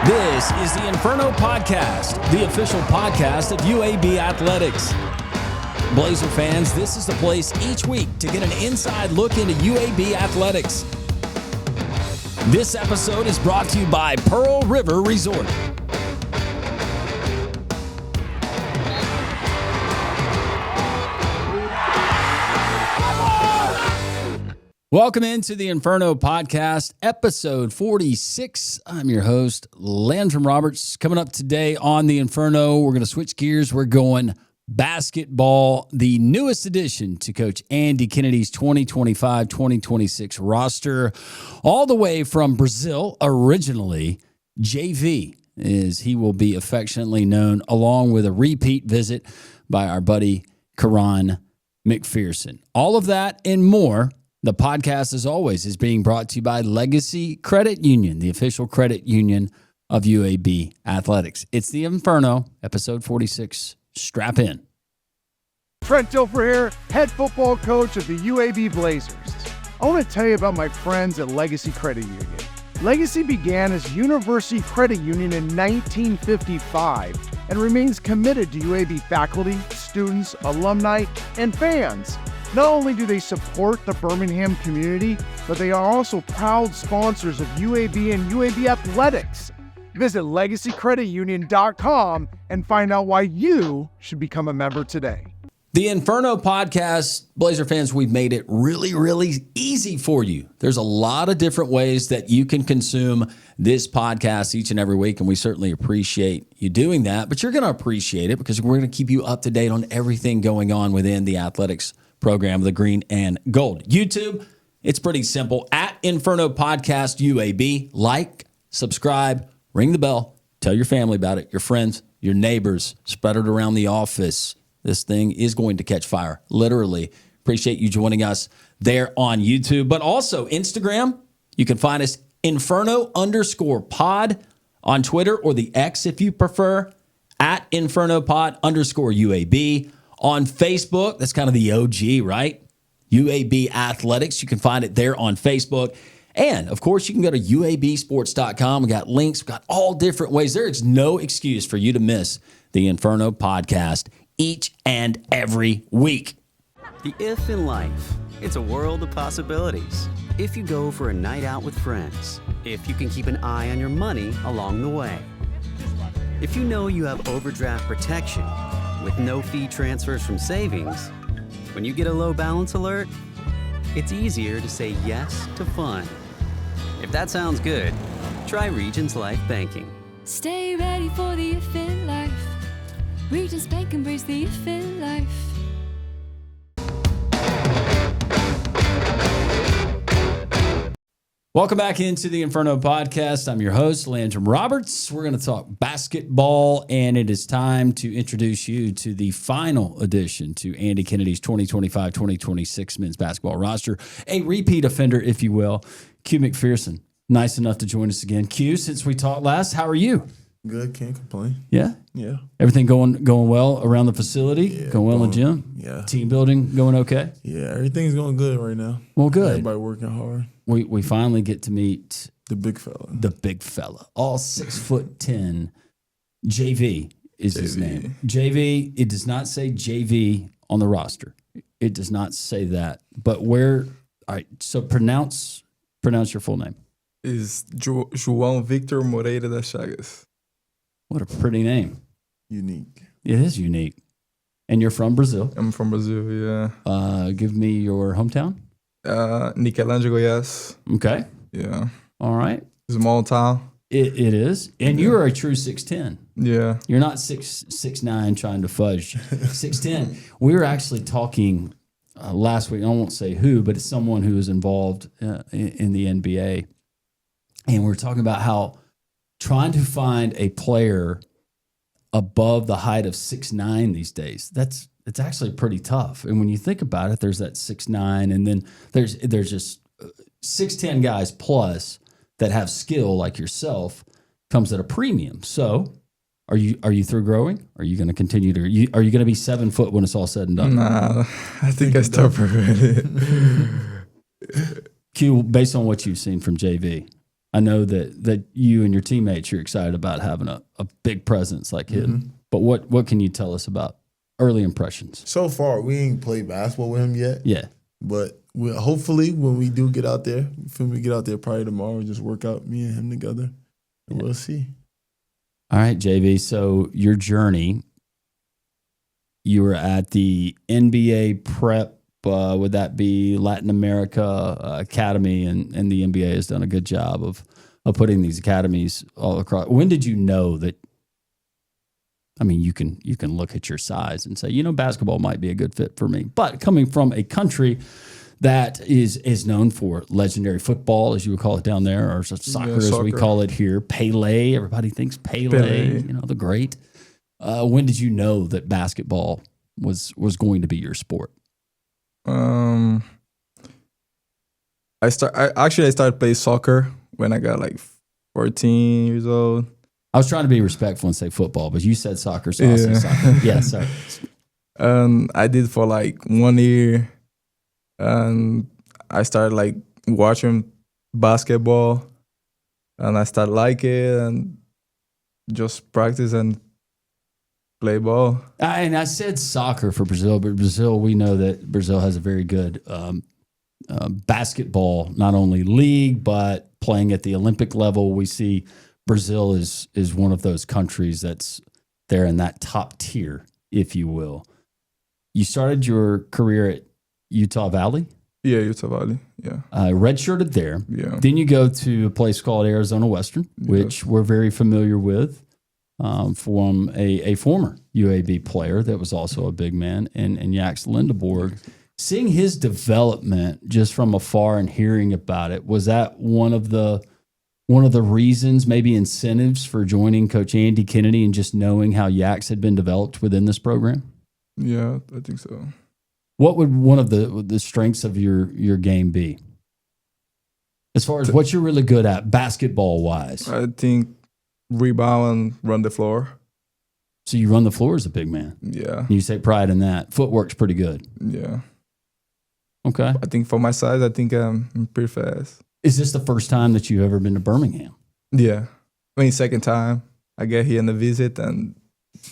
This is the Inferno Podcast, the official podcast of UAB Athletics. Blazer fans, this is the place each week to get an inside look into UAB Athletics. This episode is brought to you by Pearl River Resort. Welcome into the Inferno Podcast, episode 46. I'm your host, Landrum Roberts. Coming up today on the Inferno, we're going to switch gears. We're going basketball, the newest addition to Coach Andy Kennedy's 2025-2026 roster, all the way from Brazil, originally JV, as he will be affectionately known, along with a repeat visit by our buddy Quaran McPherson. All of that and more. The podcast, as always, is being brought to you by Legacy Credit Union, the official credit union of UAB Athletics. It's the Inferno, episode 46. Strap in. Trent Dilfer here, head football coach of the UAB Blazers. I want to tell you about my friends at Legacy Credit Union. Legacy began as University Credit Union in 1955 and remains committed to UAB faculty, students, alumni, and fans. Not only do they support the Birmingham community, but they are also proud sponsors of UAB and UAB Athletics. Visit LegacyCreditUnion.com and find out why you should become a member today. The Inferno Podcast, Blazer fans, we've made it really, really easy for you. There's a lot of different ways that you can consume this podcast each and every week, and we certainly appreciate you doing that. But you're going to appreciate it because we're going to keep you up to date on everything going on within the athletics program, the green and gold. YouTube, it's pretty simple. At Inferno Podcast UAB, like, subscribe, ring the bell, tell your family about it, your friends, your neighbors, spread it around the office. This thing is going to catch fire, literally. Appreciate you joining us there on YouTube, but also Instagram. You can find us Inferno_pod on Twitter, or the X if you prefer, at InfernoPod_UAB. On Facebook, that's kind of the OG, right? UAB Athletics. You can find it there on Facebook. And, of course, you can go to UABsports.com. We got links. We got all different ways. There is no excuse for you to miss the Inferno Podcast each and every week. The if in life, it's a world of possibilities. If you go for a night out with friends, if you can keep an eye on your money along the way, if you know you have overdraft protection with no fee transfers from savings, when you get a low balance alert, it's easier to say yes to fun. If that sounds good, try Regions Life Banking. Stay ready for the if in life. Regions Bank embrace the if in life. Welcome back into the Inferno Podcast. I'm your host, Landrum Roberts. We're going to talk basketball, and it is time to introduce you to the final addition to Andy Kennedy's 2025-2026 men's basketball roster, a repeat offender, if you will, Q McPherson. Nice enough to join us again. Q, since we talked last, how are you? Good, can't complain. Yeah? Yeah. Everything going well around the facility? Yeah, going well in the gym? Yeah. Team building going okay? Yeah, everything's going good right now. Well, good. Everybody working hard. We finally get to meet The big fella. the big fella, all 6'10". JV is his name. JV. It does not say JV on the roster. It does not say that. But where? All right. So pronounce your full name. Is João Victor Moreira da Chagas. What a pretty name. Unique. It is unique. And you're from Brazil. I'm from Brazil, yeah. Give me your hometown. Niquelândia, Goiás. Okay. Yeah. All right. Small town. It is. And you are a true 6'10". Yeah. You're not 6'9" trying to fudge. 6'10". We were actually talking last week. I won't say who, but it's someone who is involved in the NBA. And we're talking about how trying to find a player above the height of 6'9" these days, it's actually pretty tough. And when you think about it, there's that 6'9", and then there's just 6'10" guys plus that have skill like yourself comes at a premium. So are you through growing? Are you going to continue to? Are you going to be 7 foot when it's all said and done? Nah, I think I stubborn with it. Q, based on what you've seen from JV, I know that you and your teammates, you're excited about having a big presence like him. But what can you tell us about early impressions? So far, we ain't played basketball with him yet. Yeah. But hopefully, when we do get out there, we get out there probably tomorrow, just work out me and him together. And we'll see. All right, JV. So your journey, you were at the NBA prep. Would that be Latin America Academy? And the NBA has done a good job of putting these academies all across. When did you know that? I mean, you can look at your size and say, basketball might be a good fit for me. But coming from a country that is known for legendary football, as you would call it down there, or soccer as we call it here, Pele. Everybody thinks Pele. The great. When did you know that basketball was going to be your sport? I started playing soccer when I got like 14 years old. I was trying to be respectful and say football, but you said soccer, so I'll say soccer. Yeah, sorry. I did for like 1 year, and I started like watching basketball, and I started like it, and just practice and play ball. And I said soccer for Brazil, but Brazil, we know that Brazil has a very good basketball, not only league, but playing at the Olympic level. We see Brazil is one of those countries that's there in that top tier, if you will. You started your career at Utah Valley? Yeah, Utah Valley, yeah. Redshirted there. Yeah. Then you go to a place called Arizona Western, which we're very familiar with. From a former UAB player that was also a big man, and Jax Lindeborg. Seeing his development just from afar and hearing about it, was that one of the reasons, maybe incentives for joining Coach Andy Kennedy and just knowing how Jax had been developed within this program? Yeah, I think so. What would one of the strengths of your game be? As far as what you're really good at, basketball-wise? I think rebound and run the floor. So you run the floor as a big man. Yeah. You take pride in that. Footwork's pretty good. Yeah. Okay. I think for my size, I think I'm pretty fast. Is this the first time that you've ever been to Birmingham? Yeah. I mean, second time. I get here on a visit, and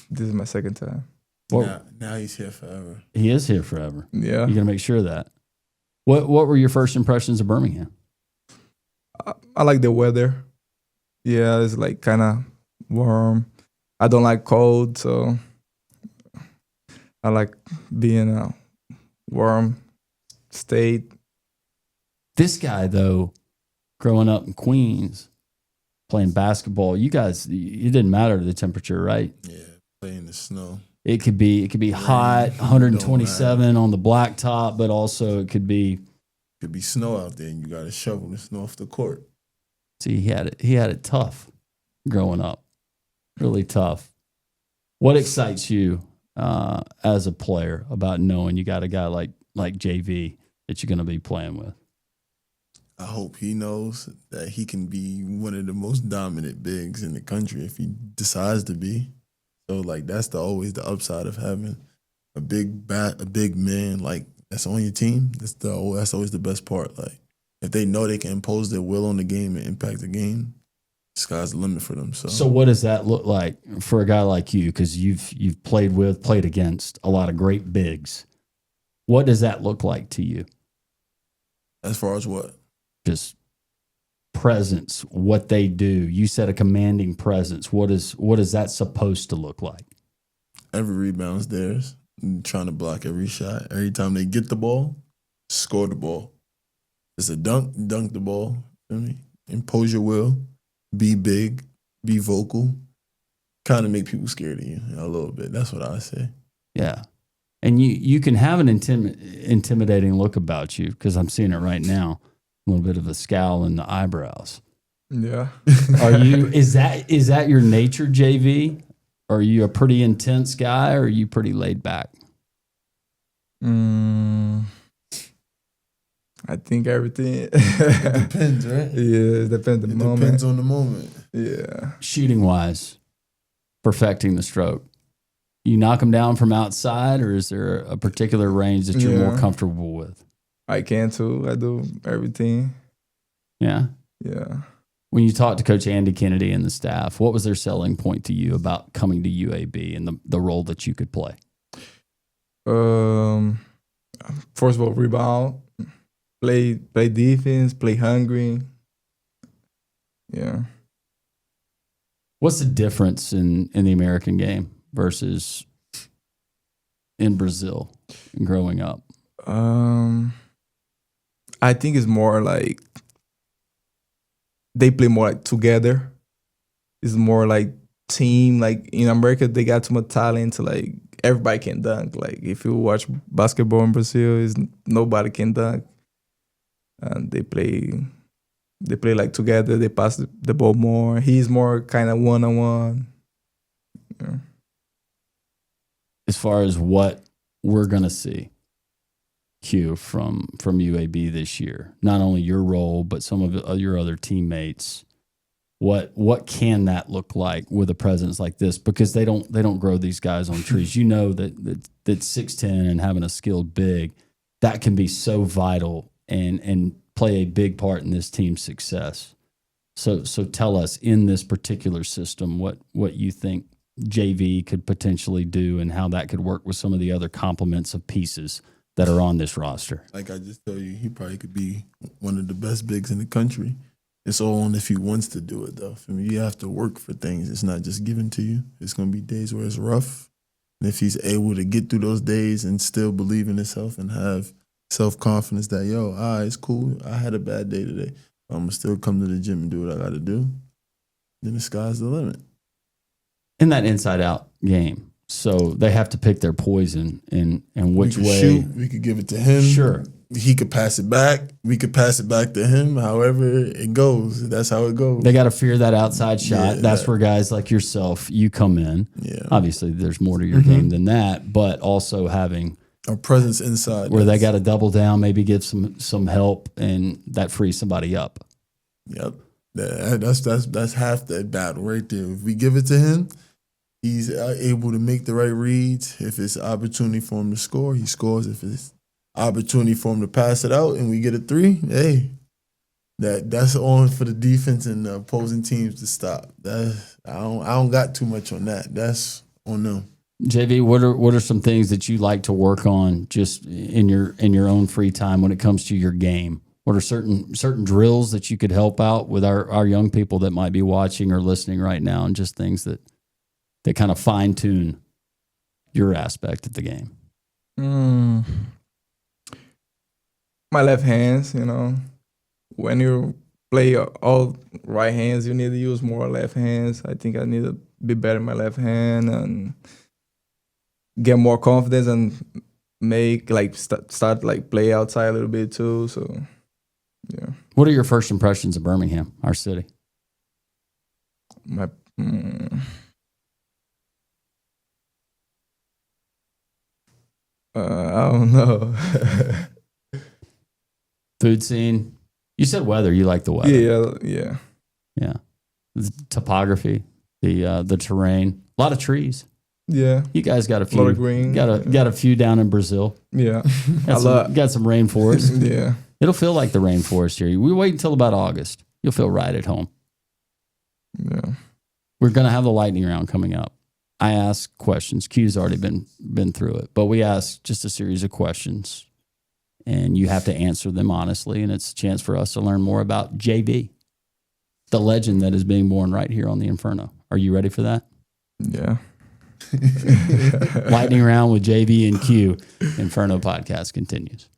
this is my second time. Well, now he's here forever. He is here forever. Yeah. You're going to make sure of that. What were your first impressions of Birmingham? I like the weather. Yeah, it's like kind of warm. I don't like cold, so I like being a warm state. This guy, though, growing up in Queens, playing basketball, you guys, it didn't matter the temperature, right? Yeah, playing the snow. It could be hot, 127 on the blacktop, but also it could be snow out there, and you got to shovel the snow off the court. See, he had it tough growing up, really tough. What excites you as a player about knowing you got a guy like JV that you're going to be playing with? I hope he knows that he can be one of the most dominant bigs in the country if he decides to be. So, like, that's always the upside of having a big man like that's on your team. That's always the best part. Like, if they know they can impose their will on the game and impact the game, the sky's the limit for them. So what does that look like for a guy like you? Because you've played against a lot of great bigs. What does that look like to you? As far as what? Just presence, what they do. You said a commanding presence. What is that supposed to look like? Every rebound's theirs. And trying to block every shot. Every time they get the ball, score the ball. It's a dunk the ball. Feel me? Impose your will. Be big. Be vocal. Kind of make people scared of you a little bit. That's what I say. Yeah. And you can have an intimidating look about you, because I'm seeing it right now. A little bit of a scowl in the eyebrows. Yeah. Is that your nature, JV? Are you a pretty intense guy, or are you pretty laid back? I think everything. It depends, right? Yeah, it depends on the moment. Depends on the moment. Yeah. Shooting wise, perfecting the stroke. You knock them down from outside, or is there a particular range that you're more comfortable with? I can too. I do everything. Yeah. Yeah. When you talked to Coach Andy Kennedy and the staff, what was their selling point to you about coming to UAB and the role that you could play? First of all, rebound, play defense, play hungry. Yeah. What's the difference in the American game versus in Brazil and growing up? I think it's more like they play more like together. It's more like team. Like in America, they got too much talent to like everybody can dunk. Like if you watch basketball in Brazil, nobody can dunk, and they play like together. They pass the ball more. He's more kind of one-on-one. Yeah. As far as what we're gonna see, Q, from UAB this year, not only your role but some of your other teammates. What can that look like with a presence like this? Because they don't grow these guys on trees. You know that 6'10" and having a skilled big, that can be so vital and play a big part in this team's success. So tell us, in this particular system, what you think JV could potentially do and how that could work with some of the other complements of pieces that are on this roster. Like I just told you, he probably could be one of the best bigs in the country. It's all on if he wants to do it, though. For me, you have to work for things. It's not just given to you. It's going to be days where it's rough. And if he's able to get through those days and still believe in himself and have self-confidence that, it's cool. I had a bad day today. I'm going to still come to the gym and do what I got to do. Then the sky's the limit. In that inside-out game, so they have to pick their poison and which way. Shoot, we could give it to him. Sure. He could pass it back. We could pass it back to him. However it goes, that's how it goes. They got to fear that outside shot. Yeah, that's where guys like yourself, you come in. Yeah. Obviously, there's more to your game than that, but also having a presence inside where they got to double down, maybe give some help, and that frees somebody up. Yep, that's half that battle right there. If we give it to him, he's able to make the right reads. If it's opportunity for him to score, he scores. If it's opportunity for him to pass it out and we get a three, hey, that's on for the defense and the opposing teams to stop. I don't got too much on that. That's on them. JV, what are some things that you like to work on just in your own free time when it comes to your game? What are certain drills that you could help out with our young people that might be watching or listening right now, and just things that kind of fine tune your aspect of the game? My left hands, when you play all right hands, you need to use more left hands. I think I need to be better in my left hand and get more confidence and make start play outside a little bit too. So, yeah. What are your first impressions of Birmingham, our city? I don't know. Food scene. You said weather. You like the weather. Yeah. The topography, the terrain. A lot of trees. Yeah. You guys got a few. A lot of green. Got a few down in Brazil. Yeah. Got some rainforest. Yeah. It'll feel like the rainforest here. We wait until about August. You'll feel right at home. Yeah. We're going to have the lightning round coming up. I ask questions. Q's already been through it, but we ask just a series of questions, and you have to answer them honestly, and it's a chance for us to learn more about JV, the legend that is being born right here on the Inferno. Are you ready for that? Yeah. Lightning round with JV and Q. Inferno podcast continues.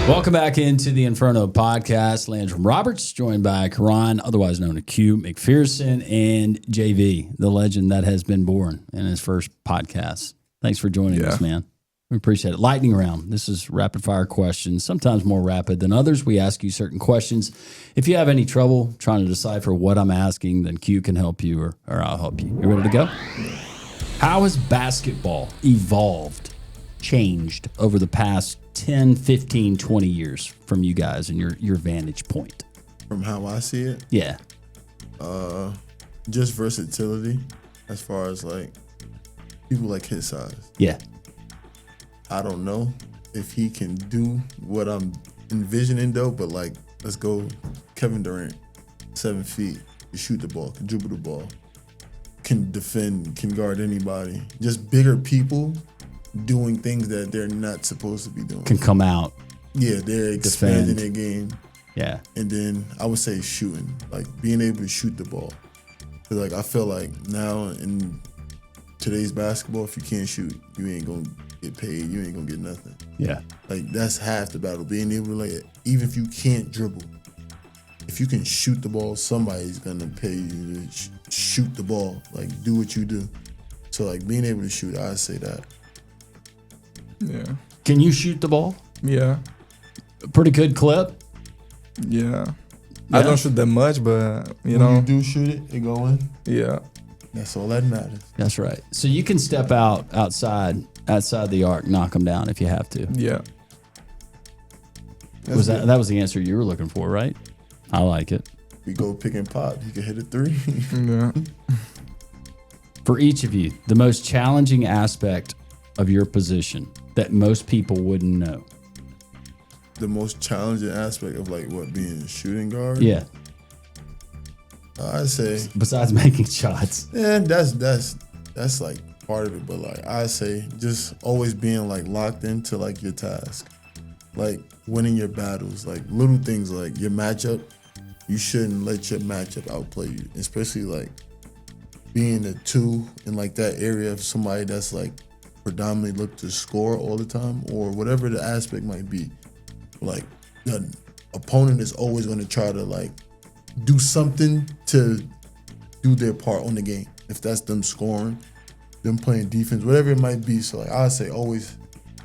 Welcome back into the Inferno podcast. Landrum Roberts, joined by Quaran, otherwise known as Q McPherson, and JV, the legend that has been born in his first podcast. Thanks for joining us, man. We appreciate it. Lightning round. This is rapid fire questions, sometimes more rapid than others. We ask you certain questions. If you have any trouble trying to decipher what I'm asking, then Q can help you or I'll help you. You ready to go? How has basketball evolved, changed over the past 10, 15, 20 years from you guys and your vantage point? From how I see it? Yeah. Just versatility as far as people like his size. Yeah. I don't know if he can do what I'm envisioning though, but like, let's go Kevin Durant, 7 feet, can shoot the ball, can dribble the ball, can defend, can guard anybody. Just bigger people doing things that they're not supposed to be doing. Can come out. Yeah, they're expanding Defend. their game. Yeah. And then I would say shooting, like being able to shoot the ball. Cause like I feel like now in today's basketball, if you can't shoot, you ain't gonna get paid. You ain't gonna get nothing. Yeah. Like that's half the battle. Being able to like, even if you can't dribble, if you can shoot the ball, somebody's gonna pay you to shoot the ball. Like do what you do. So like being able to shoot, I'd say that. Yeah. Can you shoot the ball? Yeah. A pretty good clip. Yeah. Yeah. I don't shoot that much, but you When know. you do shoot it, it go in. Yeah. That's all that matters. That's right. So you can step outside the arc, knock them down if you have to. Yeah. That's good. That was the answer you were looking for, right? I like it. We go pick and pop. You can hit a 3. Yeah. For each of you, the most challenging aspect of your position that most people wouldn't know. The most challenging aspect of like what being a shooting guard. Yeah. I'd say, Besides making shots. yeah, that's like part of it. But like I say, just always being like locked into like your task, like winning your battles, like little things like your matchup. You shouldn't let your matchup outplay you, especially like being a 2 in like that area of somebody that's like predominantly look to score all the time or whatever the aspect might be. Like the opponent is always going to try to like do something to do their part on the game. If that's them scoring, them playing defense, whatever it might be. So like I say always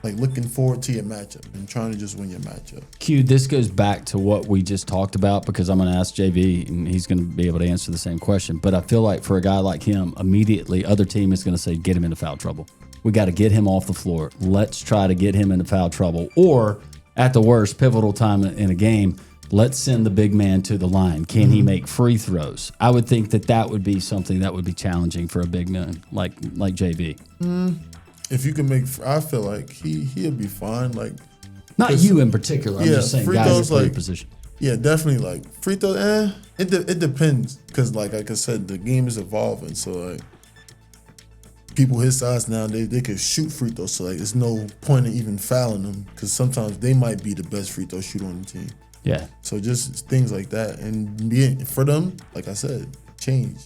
like looking forward to your matchup and trying to just win your matchup. Q, this goes back to what we just talked about because I'm going to ask JV and he's going to be able to answer the same question. But I feel like for a guy like him, immediately other team is going to say, get him into foul trouble. We got to get him off the floor. Let's try to get him into foul trouble. Or at the worst, pivotal time in a game, let's send the big man to the line. Can he make free throws? I would think that would be something that would be challenging for a big man like JV. If you can make, I feel like he'll be fine. Like Not you in particular. I'm yeah, just saying free guys throws, that play your like- position. yeah, definitely like free throws. It depends because like I said, the game is evolving. So like people his size now, they can shoot free throws. So like there's no point in even fouling them because sometimes they might be the best free throw shooter on the team. Yeah. So just things like that, and for them, like I said, change.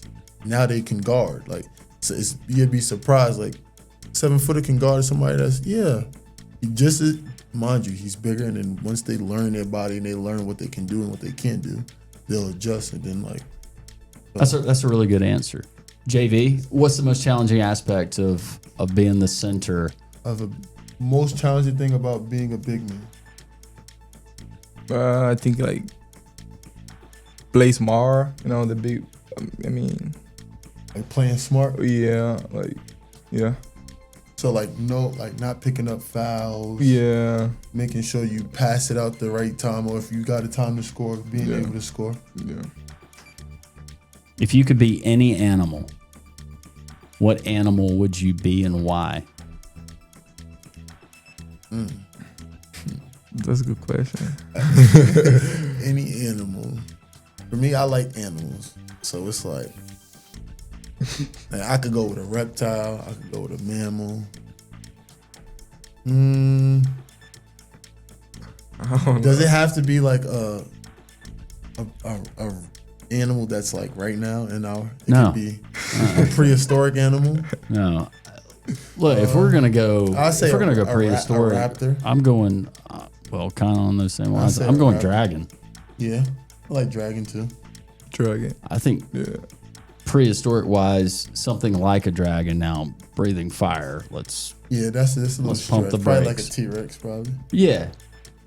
Now they can guard. Like so you'd be surprised. Like 7-footer can guard somebody that's mind you, he's bigger, and then once they learn their body and they learn what they can do and what they can't do, they'll adjust. And then like That's a really good answer. JV, what's the most challenging aspect of being the center? of a most challenging thing about being a big man. I think like play smart, you know, the big. I mean, Like playing smart. yeah, like yeah, So like not picking up fouls. yeah, Making sure you pass it out the right time, or if you got a time to score, being able to score. yeah. If you could be any animal, what animal would you be and why? That's a good question. Any animal. For me, I like animals. So it's like I could go with a reptile. I could go with a mammal. Does it have to be like a animal that's like right now in our? It No. could be a prehistoric animal. No. Look, if we're gonna go, I'll say if we're gonna go a prehistoric, raptor. I'm going. Kind of on those same lines. say I'm a going raptor. dragon. Yeah, I like dragon too. Dragon. I think Yeah. prehistoric wise, something like a dragon now breathing fire. Yeah, that's a little Let's pump stretch. the Probably like a brakes. T-Rex, probably. Yeah.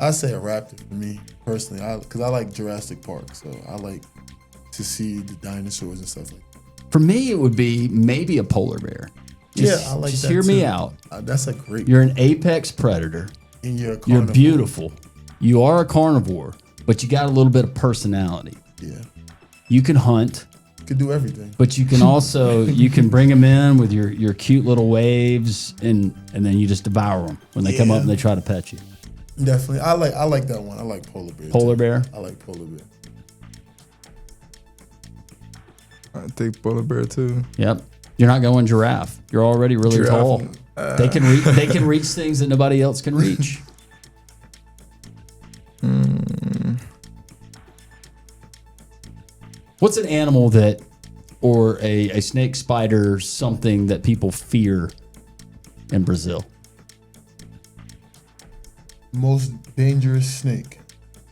I say a raptor for me personally, because I like Jurassic Park, so I like to see the dinosaurs and stuff like that. For me, it would be maybe a polar bear. Just, I like just that hear me too. out. That's a great. You're an apex predator. And you're a You're carnivore. beautiful. You are a carnivore, but you got a little bit of personality. Yeah, You can hunt, could do everything. but you can also you can bring them in with your cute little waves, and then you just devour them when they come up Yeah. and they try to pet you. Definitely. I like that one. I like polar bear. Polar too. bear? I like polar bear. I take polar bear too. Yep. You're not going giraffe. You're already really Giraffe, tall. They can reach things that nobody else can reach. What's an animal that, or a snake, spider, something that people fear in Brazil? Most dangerous snake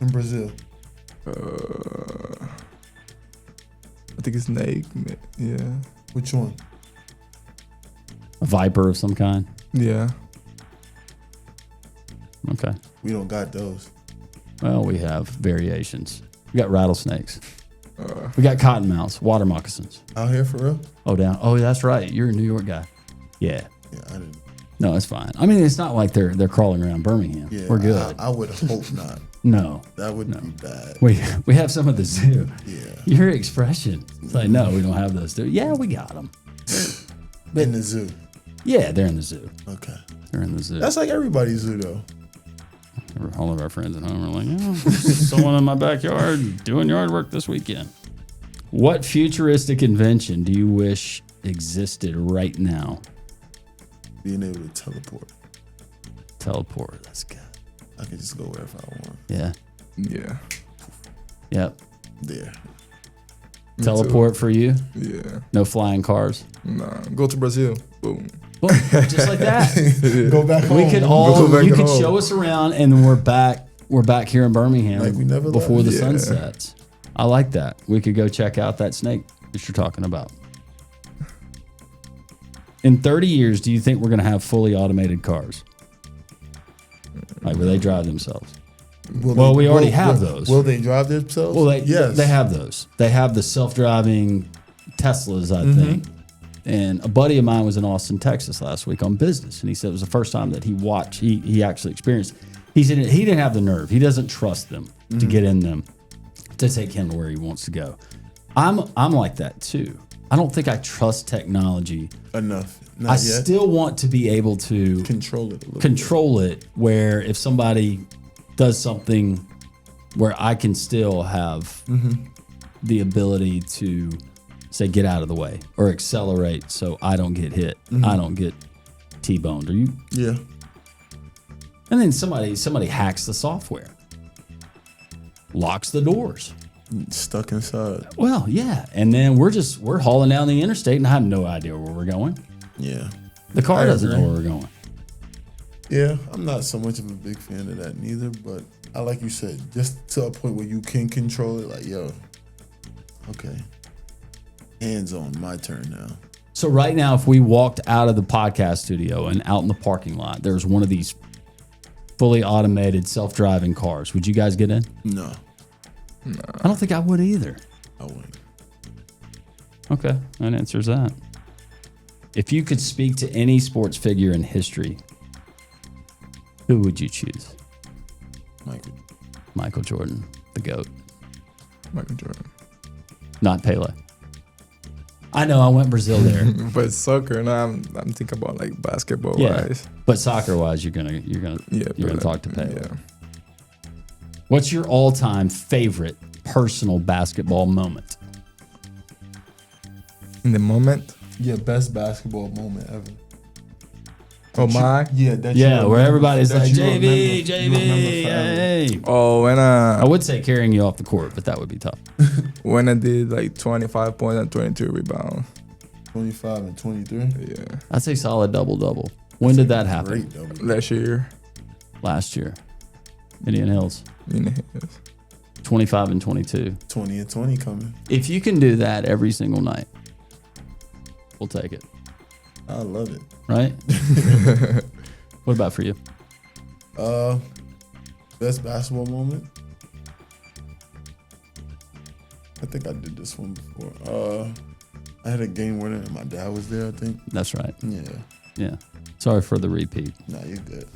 in Brazil. I think it's snake. Yeah. Which one? A viper of some kind? Yeah. Okay. We don't got those. Well, we have variations. We got rattlesnakes. We got cottonmouths, water moccasins. Out here for real? Oh, down. Oh, that's right. You're a New York guy. Yeah. Yeah, I didn't. No, it's fine. I mean, it's not like they're crawling around Birmingham. Yeah, We're good. I would hope not. No. That would be bad. We have some at the zoo. Yeah. Your expression. It's like, no, we don't have those. Yeah, we got them. In the zoo. Yeah, they're in the zoo. Okay. They're in the zoo. That's like everybody's zoo though. All of our friends at home are like, yeah, someone in my backyard doing yard work this weekend. What futuristic invention do you wish existed right now? Being able to teleport. Teleport. That's good. I can just go wherever I want. Yeah. Yeah. Yep. There. Me Teleport for you? too. Yeah. No flying cars? Nah. Go to Brazil. Boom. Boom. Just like that. Go back home. We could Go back you could home. show us around and then we're back here in Birmingham Like we never before left. the Yeah. sun sets. I like that. We could go check out that snake that you're talking about. In 30 years, do you think we're going to have fully automated cars? Like where they drive themselves? Well, we already have those. Will they drive themselves? Well, yes. they have those. They have the self-driving Teslas, I think. And a buddy of mine was in Austin, Texas last week on business, and he said it was the first time that he actually experienced. He said he didn't have the nerve. He doesn't trust them to get in them to take him to where he wants to go. I'm like that too. I don't think I trust technology. Enough. Not I yet. still want to be able to Control it a little control it, where if somebody does something where I can still have the ability to say get out of the way or accelerate so I don't get hit, I don't get T-boned. Or you? bit. Yeah. And then somebody hacks the software, locks the doors. Stuck inside. Well, yeah, and then we're hauling down the interstate and I have no idea where we're going. Yeah. The car I doesn't agree. know where we're going. Yeah, I'm not so much of a big fan of that neither, but I like you said, just to a point where you can control it, like, yo, okay. Hands on, my turn now. So right now, if we walked out of the podcast studio and out in the parking lot, there's one of these fully automated self-driving cars. Would you guys get in? No, I don't think I would either. I wouldn't. Okay, that answers that. If you could speak to any sports figure in history, who would you choose? Michael Jordan, the GOAT. Michael Jordan. Not Pele. I know I went Brazil there. But soccer, now I'm thinking about like basketball Yeah. wise. But soccer wise, you're gonna talk to Pele. Yeah. What's your all-time favorite personal basketball moment? In the moment. Yeah, best basketball moment ever. Oh my. Yeah, that Yeah, where everybody's that like, you JV, remember JV, forever. hey. Oh, when I would say carrying you off the court, but that would be tough. when I did like 25 points and 22 rebounds. 25 and 23. Yeah. I'd say solid double-double. When did that happen? Great double. Last year. Last year. Indian Hills. In the hills. 25 and 22. 20 and 20 coming. If you can do that every single night, we'll take it. I love it. Right? What about for you? Best basketball moment. I think I did this one before. I had a game winner and my dad was there, I think. That's right. Yeah. Yeah. Sorry for the repeat. Nah, you're good.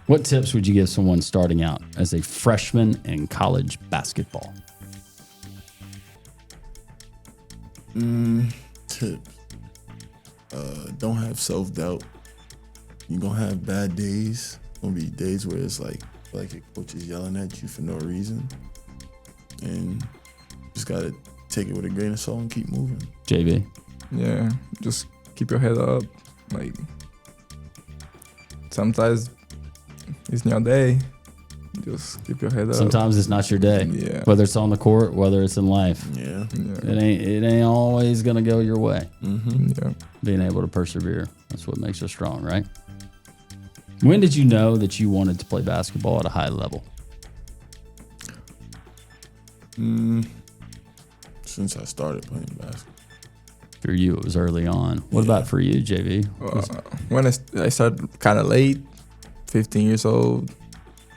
What tips would you give someone starting out as a freshman in college basketball? Tips. Don't have self-doubt. You're going to have bad days. gonna be days where it's like your coach is yelling at you for no reason, and just gotta take it with a grain of salt and keep moving. JV. Yeah, just keep your head up. Like, sometimes it's not your day. Just keep your head up. Sometimes it's not your day. Yeah. Whether it's on the court, whether it's in life. Yeah. It ain't always gonna go your way. Mm-hmm. Yeah. Being able to persevere. That's what makes us strong, right? When did you know that you wanted to play basketball at a high level? Since I started playing basketball. For you, it was early on. What about for you, JV? When I started kind of late, 15 years old.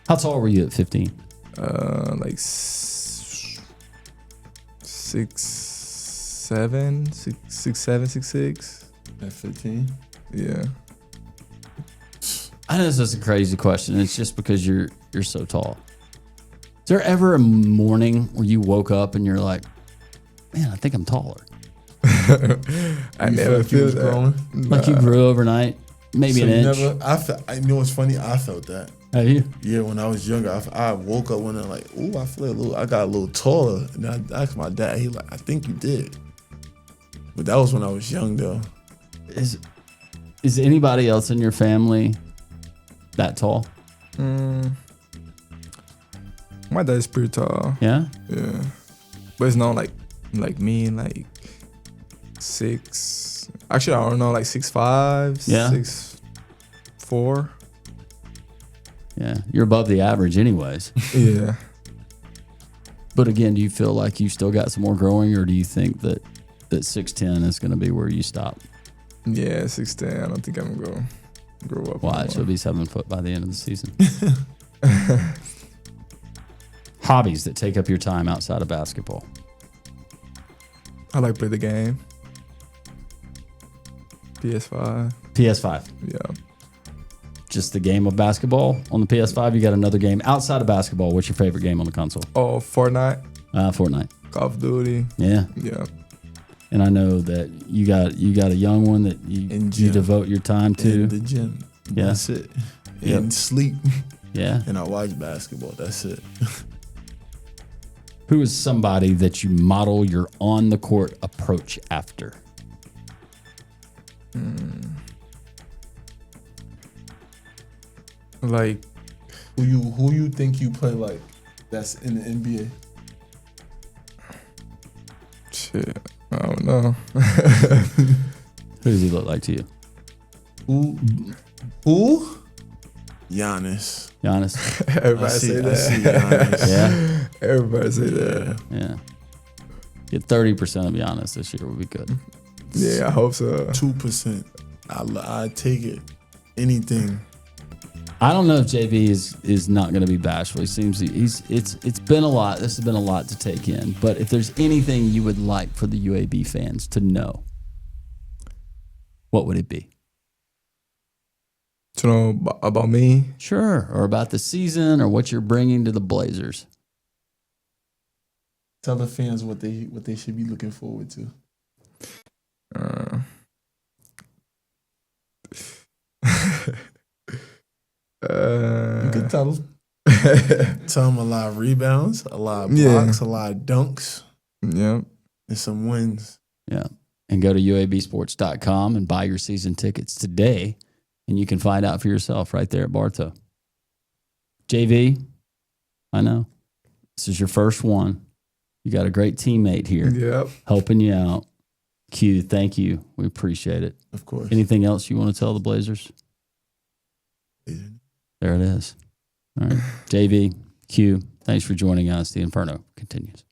How tall were you at 15? Like 6'7", 6'6". At 15? Yeah. I know this is a crazy question. It's just because you're so tall. Is there ever a morning where you woke up and you're like, man, I think I'm taller? I never feel that. Growing? Like you grew overnight? Maybe So an inch? I know what's funny. I felt that. Have you? Yeah, when I was younger, I woke up one night like, ooh, I feel I got a little taller. And I asked my dad, he like, I think you did. But that was when I was young though. Is anybody else in your family that tall? My dad is pretty tall. Yeah? Yeah. But it's not like me, like 6. Actually, I don't know, like 6'5", Yeah. 6'4". Yeah. You're above the average anyways. Yeah. But again, do you feel like you still got some more growing, or do you think that 6'10" is going to be where you stop? Yeah, 6'10". I don't think I'm going to grow up. Watch, you'll be 7 foot by the end of the season. Hobbies that take up your time outside of basketball. I like play the game. PS5. PS5. Yeah. Just the game of basketball on the PS5. You got another game outside of basketball. What's your favorite game on the console? Oh, Fortnite. Fortnite. Call of Duty. Yeah. Yeah. And I know that you got a young one that you devote your time to. In the gym. Yeah. That's it. Yep. And sleep. Yeah. And I watch basketball. That's it. Who is somebody that you model your on the court approach after? Like, Who you think you play like that's in the NBA? shit. I don't know. Who does he look like to you? Who? Giannis. Giannis? Everybody say I see that. Giannis. Yeah. Everybody say that. Yeah. Get 30% of Giannis this year would be good. Yeah, I hope so. 2%. I take it. Anything. I don't know if JV is not going to be bashful. He seems it's been a lot. This has been a lot to take in. But if there's anything you would like for the UAB fans to know, what would it be? To know about me? Sure. Or about the season, or what you're bringing to the Blazers. Tell the fans what they should be looking forward to. You can tell them. Tell them a lot of rebounds, a lot of blocks, a lot of dunks, Yeah. and some wins. Yeah. And go to uabsports.com and buy your season tickets today, and you can find out for yourself right there at Bartow. JV, I know. This is your first one. You got a great teammate here Yep. helping you out. Q, thank you. We appreciate it. Of course. Anything else you want to tell the Blazers? There it is. All right. JV, Q, thanks for joining us. The Inferno continues.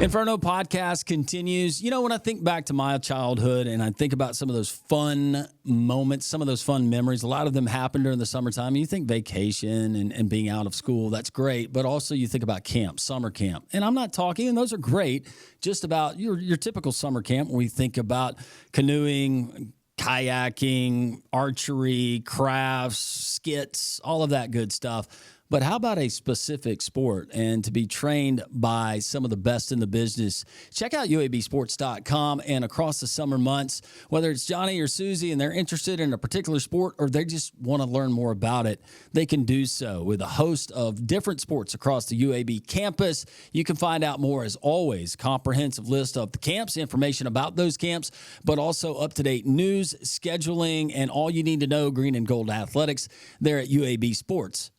Inferno podcast continues. You know, when I think back to my childhood and I think about some of those fun moments, some of those fun memories, a lot of them happened during the summertime. You think vacation and being out of school, that's great. But also you think about camp, summer camp. And I'm not talking, and those are great, just about your typical summer camp when we think about canoeing, kayaking, archery, crafts, skits, all of that good stuff. But how about a specific sport and to be trained by some of the best in the business? Check out UABsports.com, and across the summer months, whether it's Johnny or Susie and they're interested in a particular sport or they just want to learn more about it, they can do so with a host of different sports across the UAB campus. You can find out more, as always, comprehensive list of the camps, information about those camps, but also up-to-date news, scheduling, and all you need to know green and gold athletics there at UABsports.com.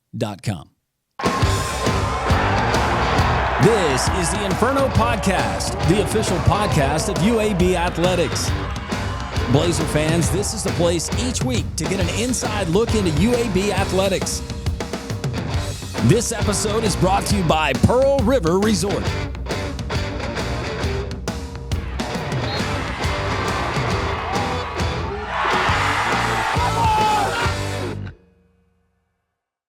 This is the Inferno Podcast, the official podcast of UAB Athletics. Blazer fans, this is the place each week to get an inside look into UAB Athletics. This episode is brought to you by Pearl River Resort.